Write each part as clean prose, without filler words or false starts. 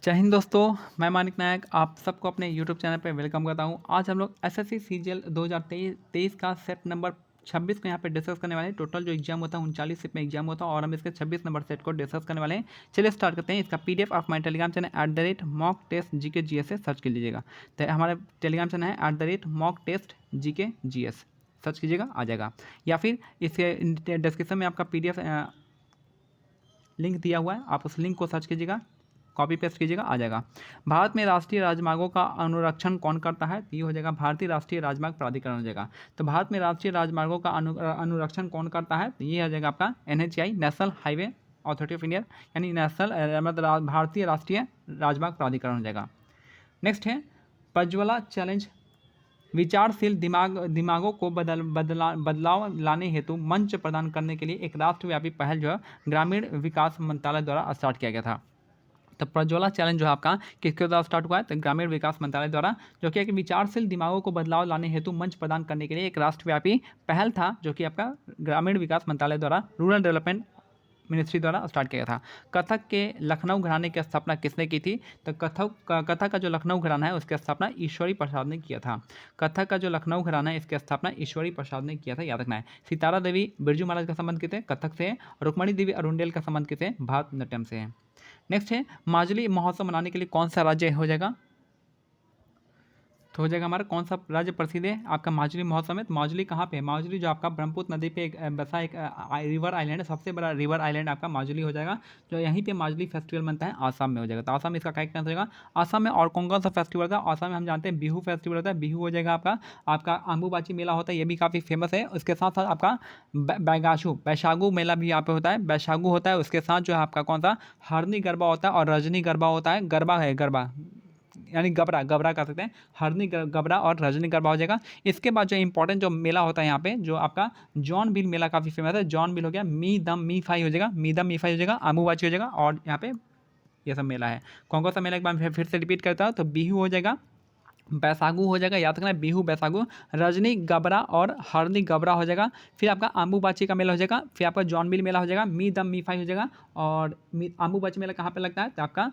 जय हिंद दोस्तों, मैं मानिक नायक आप सबको अपने यूट्यूब चैनल पे वेलकम करता हूँ। आज हम लोग एसएससी सीजीएल 2023 का सेट नंबर 26 को यहाँ पे डिस्कस करने वाले हैं। टोटल जो एग्जाम होता है 39 सिप में एग्जाम होता है और हम इसके 26 नंबर सेट को डिस्कस करने वाले हैं। चलिए स्टार्ट करते हैं। इसका पीडीएफ आप हमारे Telegram channel @mock-test GK GS से सर्च कर लीजिएगा। तो हमारे टेलीग्राम चैनल है @mock-test GK GS, सर्च कीजिएगा आ जाएगा। या फिर इसके डिस्क्रिप्शन में आपका पीडीएफ लिंक दिया हुआ है, आप उस लिंक को सर्च कीजिएगा, कॉपी पेस्ट कीजिएगा आ जाएगा। भारत में राष्ट्रीय राजमार्गों का अनुरक्षण कौन करता है? तो ये हो जाएगा भारतीय राष्ट्रीय राजमार्ग प्राधिकरण हो जाएगा। तो भारत में राष्ट्रीय राजमार्गों का अनुरक्षण कौन करता है? तो ये हो जाएगा आपका NHAI, national highway authority of India, यानी नेशनल मतलब भारतीय राष्ट्रीय राजमार्ग प्राधिकरण हो जाएगा। नेक्स्ट है प्रज्वला चैलेंज। विचारशील दिमागों को बदलाव लाने हेतु मंच प्रदान करने के लिए एक राष्ट्रव्यापी पहल जो है ग्रामीण विकास मंत्रालय द्वारा स्टार्ट किया गया था। तो प्रज्वला चैलेंज जो है आपका किसके द्वारा स्टार्ट हुआ है? तो ग्रामीण विकास मंत्रालय द्वारा, जो कि एक विचारशील दिमागों को बदलाव लाने हेतु मंच प्रदान करने के लिए एक राष्ट्रव्यापी पहल था, जो कि आपका ग्रामीण विकास मंत्रालय द्वारा रूरल डेवलपमेंट मिनिस्ट्री द्वारा स्टार्ट किया था। कथक के लखनऊ घराने की स्थापना किसने की थी? तो कथक का जो लखनऊ घराना है उसकी स्थापना ईश्वरी प्रसाद ने किया था। कथक का जो लखनऊ घराना है इसकी स्थापना ईश्वरी प्रसाद ने किया था, याद रखना है। सितारा देवी बिरजू महाराज का संबंध किसे? कथक से है। रुक्मणी देवी अरुंडेल का संबंध किसे? भरतनाट्यम से है। नेक्स्ट है माजुली महोत्सव मनाने के लिए कौन सा राज्य हो जाएगा? तो हो जाएगा हमारा कौन सा राज्य प्रसिद्ध है आपका माजुली महोत्सव में? तो माजुली कहाँ पे है? माजुली जो आपका ब्रह्मपुत्र नदी पे बसा एक रिवर आइलैंड है, सबसे बड़ा रिवर आइलैंड आपका माजुली हो जाएगा। जो यहीं पे माजुली फेस्टिवल बनता है आसाम में हो जाएगा। तो आसाम में इसका करेक्ट आंसर हो जाएगा। आसाम में और कौन कौन सा फेस्टिवल होता है? आसाम में हम जानते हैं बिहू फेस्टिवल होता है, बिहू हो जाएगा आपका अम्बुबाची मेला होता है, ये भी काफ़ी फेमस है। उसके साथ साथ आपका बैशागु मेला भी यहाँ पे होता है, बैशागु होता है। उसके साथ जो है आपका कौन सा हरनी गरबा होता है और रजनी गरबा होता है, गरबा यानी गबरा कर सकते हैं। हरनी गबरा और रजनी गरबा हो जाएगा। इसके बाद जो इंपॉर्टेंट जो मेला होता है यहाँ पे, जो आपका जॉन बिल मेला काफ़ी फेमस है। जॉन बिल हो गया, मी दम मी फाई हो जाएगा, मी दम मी फाई हो जाएगा, अम्बुबाची हो जाएगा और यहाँ पे ये सब मेला है। कौन कौन सा मेला एक बार फिर से रिपीट करता हूँ। तो बिहू हो जाएगा, बैसागु हो जाएगा, याद रखना है बिहू बैसागु, रजनी गबरा और हरनी गबरा हो जाएगा। फिर आपका अम्बुबाची का मेला हो जाएगा, फिर आपका जॉन बिल मेला हो जाएगा, मी दम मी फाई हो जाएगा। और अम्बुबाची मेला कहाँ पर लगता है? तो आपका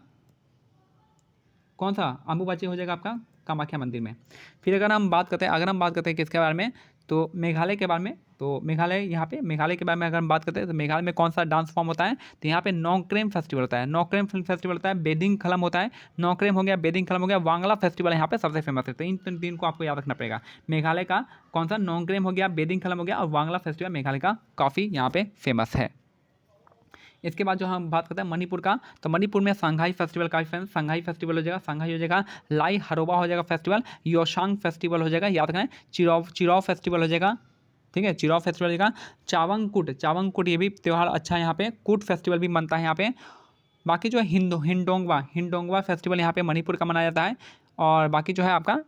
कौन सा अम्बुबाची हो जाएगा आपका कामाख्या मंदिर में। फिर अगर हम बात करते हैं किसके बारे में, तो मेघालय के बारे में। तो मेघालय के बारे में अगर हम बात करते हैं तो मेघालय में कौन सा डांस फॉर्म होता है? तो यहाँ पे नौक्रेम फेस्टिवल होता है, नौक्रेम फिल्म फेस्टिवल होता है, बेदिंग खलम होता है। नौक्रेम हो गया, बेदिंग खलम हो गया, वांगला फेस्टिवल यहाँ पे सबसे फेमस है। तो इन तीन को आपको याद रखना पड़ेगा। मेघालय का कौन सा? नौक्रेम हो गया, बेदिंग खलम हो गया और वांगला फेस्टिवल मेघालय का काफ़ी यहाँ पे फेमस है। इसके बाद जो हम बात करते हैं मणिपुर का, तो मणिपुर में सांघाई फेस्टिवल का फेमस, सांघाई फेस्टिवल हो जाएगा, सांघाई हो जाएगा, लाई हरोबा हो जाएगा फेस्टिवल, योशांग फेस्टिवल हो जाएगा, याद रखें, चिराव फेस्टिवल हो जाएगा, ठीक है, चिराव फेस्टिवल हो जाएगा। चावंगकुट ये भी त्यौहार अच्छा है यहाँ पे, कूट फेस्टिवल भी बनता है यहाँ पे। बाकी जो है हिंडोंगवा फेस्टिवल यहाँ पे मणिपुर का मनाया जाता है। और बाकी जो है आपका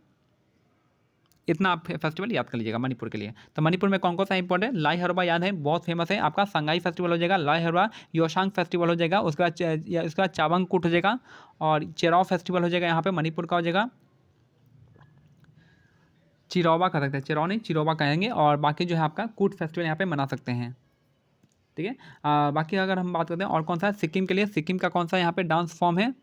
इतना आप फेस्टिवल याद कर लीजिएगा मणिपुर के लिए। तो मणिपुर में कौन कौन सा इंपॉर्टेंट? लाई हरबा याद है, बहुत फेमस है आपका। संगाई फेस्टिवल हो जाएगा, लाई हरबा, योशांग फेस्टिवल हो जाएगा, उसके बाद चावंगकुट हो जाएगा और चेराव फेस्टिवल हो जाएगा यहाँ पे मणिपुर का हो जाएगा। चिरौबा कर सकते हैं, चिरौ नहीं चिरौबा कहेंगे। और बाकी जो है आपका कूट फेस्टिवल यहाँ पे मना सकते हैं, ठीक है। बाकी अगर हम बात करते हैं और कौन सा है सिक्किम के लिए, सिक्किम का कौन सा यहाँ पे डांस फॉर्म है?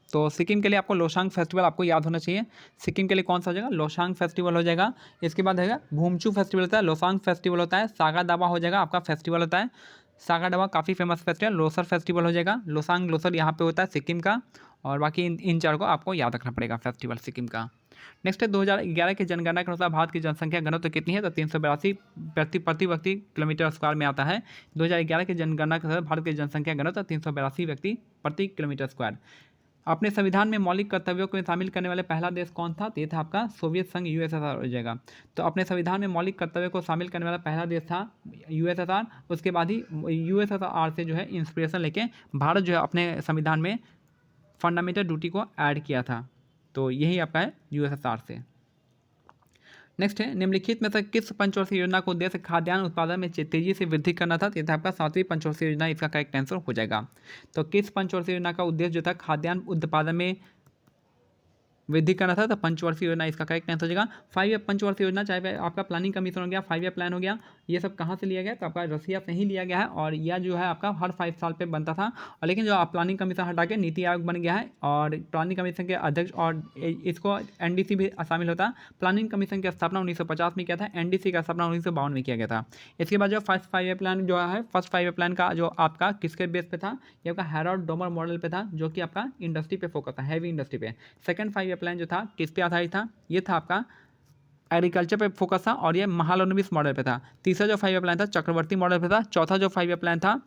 तो सिक्किम के लिए आपको लोसांग फेस्टिवल आपको याद होना चाहिए। सिक्किम के लिए कौन सा हो जाएगा? लोसांग फेस्टिवल हो जाएगा। इसके बाद है भूमचू फेस्टिवल होता है, लोसांग फेस्टिवल होता है, सागा दावा हो जाएगा आपका फेस्टिवल होता है, सागा दावा काफ़ी फेमस फेस्टिवल, लोसर फेस्टिवल हो जाएगा, लोसांग लोसर यहाँ पे होता है सिक्किम का। और बाकी इन चार को आपको याद रखना पड़ेगा फेस्टिवल सिक्किम का। नेक्स्ट है 2011 की जनगणना के अनुसार भारत की जनसंख्या घनत्व कितनी है? तो 382 प्रति व्यक्ति किलोमीटर स्क्वायर में आता है। 2011 की जनगणना के अनुसार भारत की जनसंख्या घनत्व 382 व्यक्ति प्रति किलोमीटर स्क्वायर। अपने संविधान में मौलिक कर्तव्यों को शामिल करने वाले पहला देश कौन था? तो ये था आपका सोवियत संघ, USSR हो जाएगा। तो अपने संविधान में मौलिक कर्तव्यों को शामिल करने वाला पहला देश था USSR। उसके बाद ही USSR से जो है इंस्पिरेशन लेके भारत जो है अपने संविधान में फंडामेंटल ड्यूटी को ऐड किया था। तो यही आपका है USSR से। नेक्स्ट है निम्नलिखित में से किस पंचवर्षीय योजना को उद्देश्य खाद्यान्न उत्पादन में तेजी से वृद्धि करना था? तो आपका 7वीं पंचवर्षीय योजना इसका करेक्ट आंसर हो जाएगा। तो किस पंचवर्षीय योजना का उद्देश्य जो था खाद्यान्न उत्पादन में वृद्धि करना था? तो पंचवर्षीय योजना इसका करेक्ट आंसर हो जाएगा। 5 ईयर पंचवर्षीय योजना, चाहे आपका प्लानिंग कमीशन हो गया, 5 ईयर प्लान हो गया, ये सब कहाँ से लिया गया? तो आपका रसिया से ही लिया गया है, और यह जो है आपका हर 5 साल पे बनता था। और लेकिन जो प्लानिंग कमीशन हटा के नीति आयोग बन गया है, और प्लानिंग कमीशन के अध्यक्ष और इसको एनडीसी भी शामिल होता है। प्लानिंग कमीशन की स्थापना 1950 में किया था, एनडीसी का स्थापना 1952 में किया गया था। इसके बाद जो फर्स्ट 5 ईयर प्लान जो है, फर्स्ट 5 ईयर प्लान का जो आपका किसके बेस पे था? ये आपका हैरोल्ड डोमर मॉडल पे था, जो कि आपका इंडस्ट्री पे फोकस था, हैवी इंडस्ट्री पे। सेकंड 5 ईयर प्लान जो था किस पे आधारित था? ये था आपका एग्रीकल्चर पे फोकस था, और ये महालनोबिस मॉडल पे था। तीसरा जो 5 ईयर प्लान था चक्रवर्ती मॉडल पे था। चौथा जो 5 ईयर प्लान था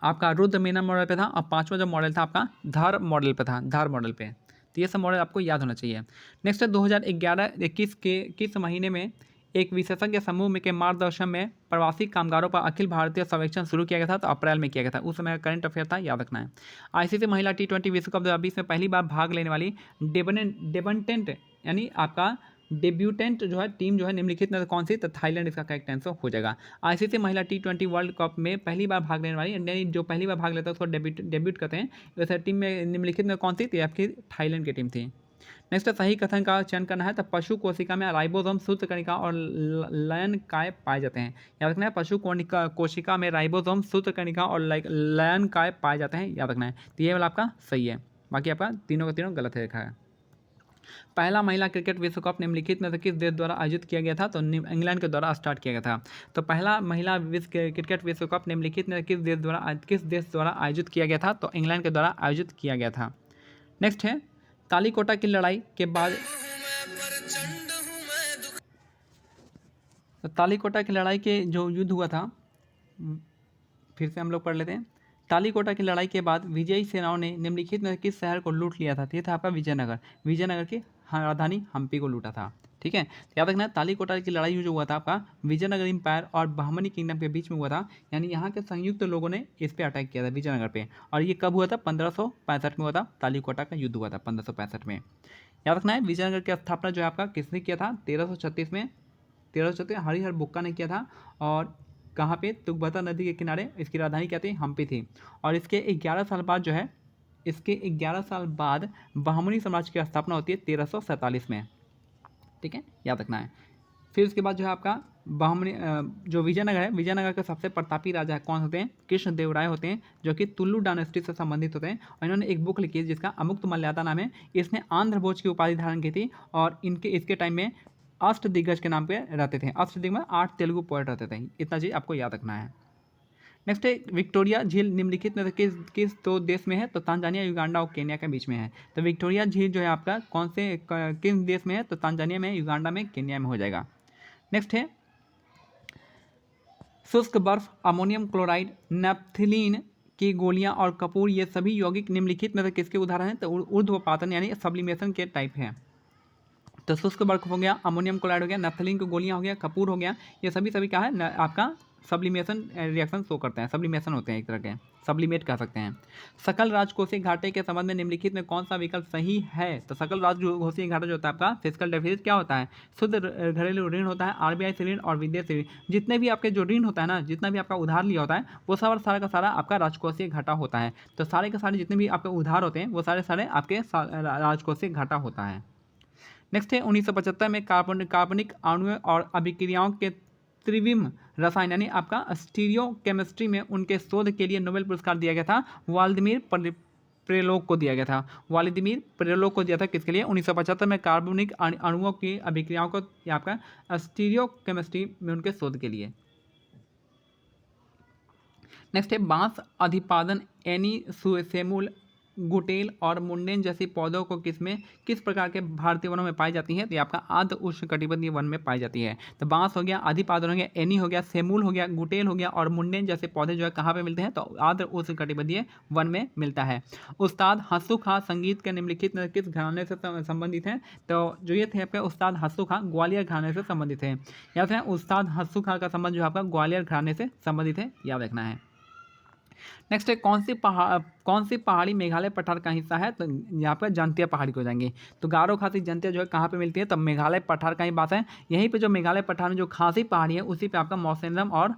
आपका रुद्र मेनन मॉडल पे था, और पांचवा जो मॉडल था आपका धार मॉडल पे था, धार मॉडल पे। तो ये सब मॉडल आपको याद होना चाहिए। नेक्स्ट है 2011-21 के किस महीने में एक विशेषज्ञ समूह में के मार्गदर्शन में प्रवासी कामगारों पर अखिल भारतीय सर्वेक्षण शुरू किया गया था? तो अप्रैल में किया गया था। उस समय करंट अफेयर था, याद रखना है। आईसीसी महिला T20 विश्व कप 2020 में पहली बार भाग लेने वाली डेबटेंट यानी आपका डेब्यूटेंट जो है टीम जो है निम्नलिखित में कौन सी? तो थाईलैंड इसका करेक्ट आंसर हो जाएगा। आईसीसी महिला T20 वर्ल्ड कप में पहली बार भाग लेने वाली, यानी जो पहली बार भाग लेता है उसको डेब्यूट करते हैं। वैसे टीम में निम्नलिखित में कौन सी? तो आपकी थाईलैंड की टीम थी। नेक्स्ट सही कथन का चयन करना है। तो पशु कोशिका में राइबोसोम, सूत्रकणिका और लयन काय पाए जाते हैं? याद रखना है, पशु कोशिका में राइबोसोम, सूत्रकणिका और लयन काय पाए जाते हैं, याद रखना है। तो ये वाला आपका सही है, बाकी आपका तीनों का तीनों गलत है लिखा है। पहला महिला क्रिकेट विश्व कप निम्नलिखित में से किस देश द्वारा आयोजित किया गया था? तो इंग्लैंड के द्वारा स्टार्ट किया गया था। तो पहला महिला क्रिकेट विश्व कप निम्नलिखित में किस देश द्वारा आयोजित किया गया था? तो इंग्लैंड के द्वारा आयोजित किया गया था। नेक्स्ट है तालीकोटा की लड़ाई के बाद, तो तालीकोटा की लड़ाई के जो युद्ध हुआ था, फिर से हम लोग पढ़ लेते हैं। तालीकोटा की लड़ाई के बाद विजयी सेनाओं ने निम्नलिखित में किस शहर को लूट लिया था? तो ये था आपका विजयनगर। विजयनगर की राजधानी हम्पी को लूटा था। ठीक है, याद रखना है तालीकोटा की लड़ाई जो हुआ था आपका विजयनगर एम्पायर और बहमनी किंगडम के बीच में हुआ था, यानी यहाँ के संयुक्त लोगों ने इस पे अटैक किया था विजयनगर पे। और ये कब हुआ था? 1565 में हुआ था। तालीकोटा का युद्ध हुआ था 1565 में। याद रखना है विजयनगर की स्थापना जो है आपका किसने किया था? 1336 में। 1336 हरिहर बुक्का ने किया था। और कहाँ पे? तुंगभद्रा नदी के किनारे। इसकी राजधानी क्या थी? हम्पी थी। और इसके 11 साल बाद जो है, इसके 11 साल बाद बहमनी साम्राज्य की स्थापना होती है 1347 में। ठीक है, याद रखना है। फिर उसके बाद जो है आपका बहमनी जो विजयनगर है, विजयनगर के सबसे प्रतापी राजा कौन होते हैं? कृष्णदेवराय होते हैं, जो कि तुल्लू डायनेस्टी से संबंधित होते हैं। और इन्होंने एक बुक लिखी है जिसका अमुक्त मर्यादा नाम है। इसने आंध्र भोज की उपाधि धारण की थी, और इसके टाइम में अष्टदिग्गज के नाम पे रहते थे। अष्टदिग्गज में 8 तेलुगु पोएट रहते थे। इतना चीज़ आपको याद रखना है। नेक्स्ट है विक्टोरिया झील निम्नलिखित में से किस दो देश में है? तो तांजानिया, युगांडा और केन्या के बीच में है। तो विक्टोरिया झील जो है आपका कौन से किस देश में है? तो तांजानिया में, युगांडा में, केन्या में हो जाएगा। नेक्स्ट है शुष्क बर्फ, अमोनियम क्लोराइड, नेप्थिलीन की गोलियां और कपूर, ये सभी यौगिक निम्नलिखित में से किसके उदाहरण हैं? तो ऊर्ध्वपातन यानी सब्लिमेशन के टाइप है। तो शुष्क बर्फ हो गया, अमोनियम क्लोराइड हो गया, नेप्थलीन की गोलियां हो गया, कपूर हो गया, ये सभी क्या है? आपका सब्लिमेशन रिएक्शन शो करते हैं, सब्लिमेशन होते हैं एक तरह के, सब्लिमेट कह सकते हैं। सकल राजकोषीय घाटे के संबंध में निम्नलिखित में कौन सा विकल्प सही है? तो सकल राजकोषीय घाटा जो होता है आपका फिस्कल डेफिसिट क्या होता है? शुद्ध घरेलू ऋण होता है, आरबीआई से ऋण और विदेशी ऋण। जितने भी आपके जो ऋण होता है ना, जितना भी आपका उधार लिया होता है, वो सब सारा का सारा आपका राजकोषीय घाटा होता है। तो सारे के सारे जितने भी आपके उधार होते हैं वो सारे आपके राजकोषीय घाटा होता है। नेक्स्ट है 1975 में कार्बनिक अणु और अभिक्रियाओं के त्रिविम रसायन यानी आपका स्टीरियो केमिस्ट्री में उनके शोध के लिए नोबेल पुरस्कार दिया गया था। व्लादिमीर प्रेलोक को दिया गया था। व्लादिमीर प्रेलोक को दिया था किसके लिए? 1975 में कार्बनिक अणुओं की अभिक्रियाओं को आपका स्टीरियो केमिस्ट्री में उनके शोध के लिए। नेक्स्ट है बांस अधिपादन एनी सेमूल, गुटेल और मुंडेन जैसी पौधों को किस प्रकार के भारतीय वनों में पाई जाती है? तो ये आपका आर्द्र उष्णकटिबंधीय वन में पाई जाती है। तो बांस हो गया, अधिपादन हो गया, एनी हो गया, सेमूल हो गया, गुटेल हो गया और मुंडेन जैसे पौधे जो है कहाँ पे मिलते हैं? तो आर्द्र उष्णकटिबंधीय वन में मिलता है। उस्ताद हंसू खां संगीत के निम्नलिखित में किस घराने से संबंधित हैं? तो जो ये थे आपके उस्ताद हंसू खां ग्वालियर घराने से संबंधित है। याद रखना उस्ताद हंसू खां का संबंध जो आपका ग्वालियर घराने से संबंधित है, याद रखना है। नेक्स्ट है कौन सी पहाड़ी मेघालय पठार का हिस्सा है? तो यहाँ पर जंतिया पहाड़ी को जाएंगे। तो गारो खासी जंतिया जो है कहाँ पे मिलती है? तो मेघालय पठार का ही बात है। यहीं पे जो मेघालय पठार में जो खासी पहाड़ी है उसी पे आपका मौसेनरम और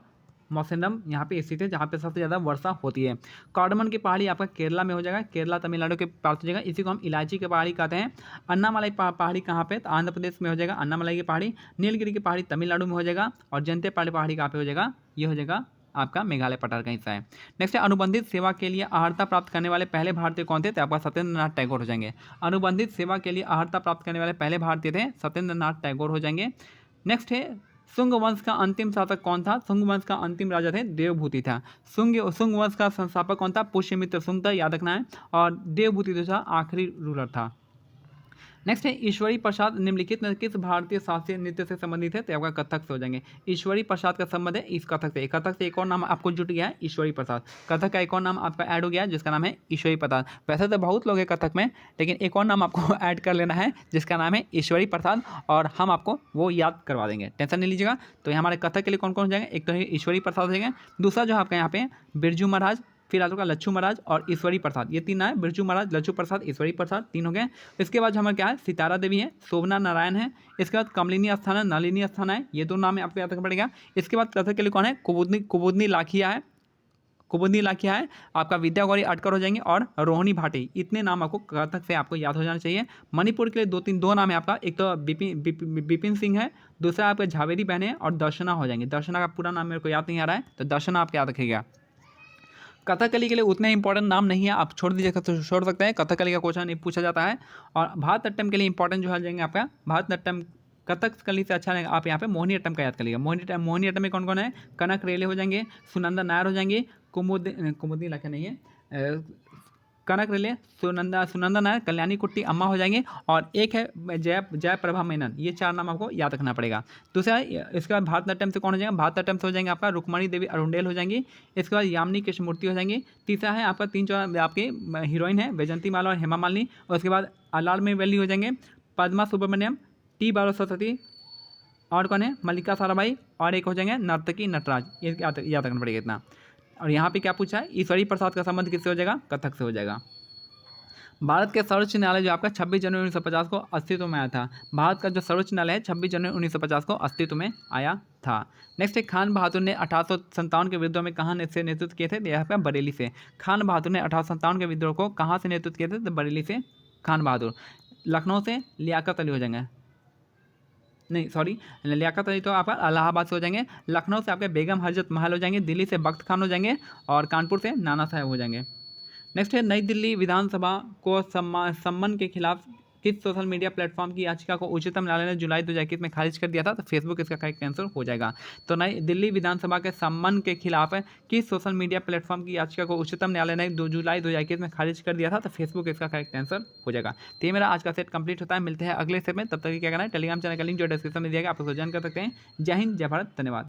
मौसिनराम यहाँ पे स्थित है जहाँ पे सबसे ज़्यादा वर्षा होती है। कार्डमन की पहाड़ी आपका केरला में हो जाएगा, केरला तमिलनाडु के पास हो जाएगा, इसी को हम इलायची की पहाड़ी कहते हैं। अन्नामलाई पहाड़ी कहाँ पे, तो आंध्र प्रदेश में हो जाएगा अन्नामलाई की पहाड़ी। नीलगिरी की पहाड़ी तमिलनाडु में हो जाएगा, और जयंती पहाड़ी कहाँ पे हो जाएगा, ये हो जाएगा आपका मेघालय पठार का हिस्सा है। नेक्स्ट है अनुबंधित सेवा के लिए अर्हता प्राप्त करने वाले पहले भारतीय कौन थे, तो आपका सत्येंद्र नाथ टैगोर हो जाएंगे। अनुबंधित सेवा के लिए अर्हता प्राप्त करने वाले पहले भारतीय थे सत्येंद्र नाथ टैगोर हो जाएंगे। नेक्स्ट है शुंग वंश का अंतिम शासक कौन था, शुंग वंश का अंतिम राजा थे देवभूति था। शुंग वंश का संस्थापक कौन था, पुष्यमित्र शुंग था, याद रखना है, और देवभूति जो था आखिरी रूलर था। नेक्स्ट है ईश्वरी प्रसाद निम्नलिखित में किस भारतीय शास्त्रीय नृत्य से संबंधित है, तो आपका कथक से हो जाएंगे। ईश्वरी प्रसाद का संबंध है इस कथक से। कथक से एक और नाम आपको जुट गया है ईश्वरी प्रसाद। कथक का एक और नाम आपका ऐड हो गया है जिसका नाम है ईश्वरी प्रसाद। वैसे तो बहुत लोग हैं कथक में, लेकिन एक और नाम आपको ऐड कर लेना है जिसका नाम है ईश्वरी प्रसाद, और हम आपको वो याद करवा देंगे, टेंशन नहीं लीजिएगा। तो हमारे कथक के लिए कौन कौन हो जाएंगे, एक तो है ईश्वरी प्रसाद हो जाएंगे, दूसरा जो आपका यहाँ पे बिरजू महाराज, फिर आपका लच्छू महाराज और ईश्वरी प्रसाद, ये तीन है, बिरजू महाराज, लच्छू प्रसाद, ईश्वरी प्रसाद, तीन हो गए। इसके बाद हमारे क्या है, सितारा देवी है, शोभना नारायण है, इसके बाद कमलिनी स्थान है, नलिनी स्थान है, ये दो नाम है आपको याद रखना पड़ेगा। इसके बाद कथक के लिए कौन है, कुमुदनी लाखिया है, कुमुदनी लाखिया है, आपका विद्या गौरी अटकर हो जाएंगे, और रोहिणी भाटी। इतने नाम आपको कथक से आपको याद हो जाना चाहिए। मणिपुर के लिए दो नाम है आपका, एक तो बिपिन सिंह है, दूसरा आपका झावेरी बहन है, और दर्शना हो जाएंगे। दर्शना का पूरा नाम मेरे को याद नहीं आ रहा है, तो दर्शना आप याद रखिएगा। कथकली के लिए उतने इंपॉर्टेंट नाम नहीं है, आप छोड़ दीजिएगा तो छोड़ सकते हैं, कथकली का क्वेश्चन नहीं पूछा जाता है। और भारतनाट्यम के लिए इंपॉर्टेंट जो है जाएंगे आपका भारतनाट्यम, कथकली से अच्छा लगेगा आप यहाँ पे मोहिनीअट्टम का याद कर लीजिएगा। मोहिनीअट्टम में कौन कौन है, कनक रेले हो जाएंगे, सुनंदा नायर हो जाएंगे, कुमुदनी लाखिया नहीं है, कनक रेले, सुनंदा नायर, कल्याणी कुट्टी अम्मा हो जाएंगे, और एक है जयप्रभा मेनन। ये चार नाम आपको याद रखना पड़ेगा। दूसरा इसके बाद भारतनाट्यम से कौन हो जाएगा, भारतनाट्यम से हो जाएंगे आपका रुक्मणी देवी अरुंडेल हो जाएंगी, इसके बाद यामिनी कृष्णमूर्ति हो जाएंगी। तीसरा है आपका आपके हीरोइन है वैजंती माला और हेमा मालिनी, और उसके बाद अलाल में वैली हो जाएंगे पद्मा सुब्रमण्यम, टी बालो सरस्वती, और कौन है मल्लिका साराभाई, और एक हो जाएंगे नर्तकी नटराज। ये याद रखना पड़ेगा इतना। और यहाँ पे क्या पूछा है, ईश्वरी प्रसाद का संबंध किससे हो जाएगा, कथक से हो जाएगा। भारत के सर्वोच्च न्यायालय जो आपका 26 जनवरी 1950 को अस्तित्व में आया था। भारत का जो सर्वोच्च न्यायालय है 26 जनवरी 1950 को अस्तित्व में आया था। नेक्स्ट है खान बहादुर ने 1857 के विद्रोह में कहाँ से नेतृत्व किए थे, यहाँ पे बरेली से। खान बहादुर ने 1857 के विद्रोह को कहाँ से नेतृत्व किए थे, तो बरेली से खान बहादुर। लखनऊ से लियाकत अली हो जाएंगे, नहीं सॉरी, लियाकत अली तो आपका इलाहाबाद से हो जाएंगे। लखनऊ से आपके बेगम हजरत महल हो जाएंगे, दिल्ली से बख्त खान हो जाएंगे, और कानपुर से नाना साहब हो जाएंगे। नेक्स्ट है नई दिल्ली विधानसभा को सम्मन के खिलाफ किस सोशल मीडिया प्लेटफॉर्म की याचिका को उच्चतम न्यायालय ने जुलाई 2021 में खारिज कर दिया था, तो फेसबुक इसका करेक्ट आंसर हो जाएगा। तो नई दिल्ली विधानसभा के सम्मन के खिलाफ किस सोशल मीडिया प्लेटफॉर्म की याचिका को उच्चतम न्यायालय ने जुलाई 2021 में खारिज कर दिया था, तो फेसबुक इसका करेक्ट आंसर हो जाएगा। तो ये मेरा आज का सेट कंप्लीट होता है, मिलते हैं अगले सेट में, तब तक क्या करना है, टेलीग्राम चैनल का लिंक जो डिस्क्रिप्शन में दिया गया आप उसको ज्वाइन कर सकते हैं। जय हिंद, जय भारत, धन्यवाद।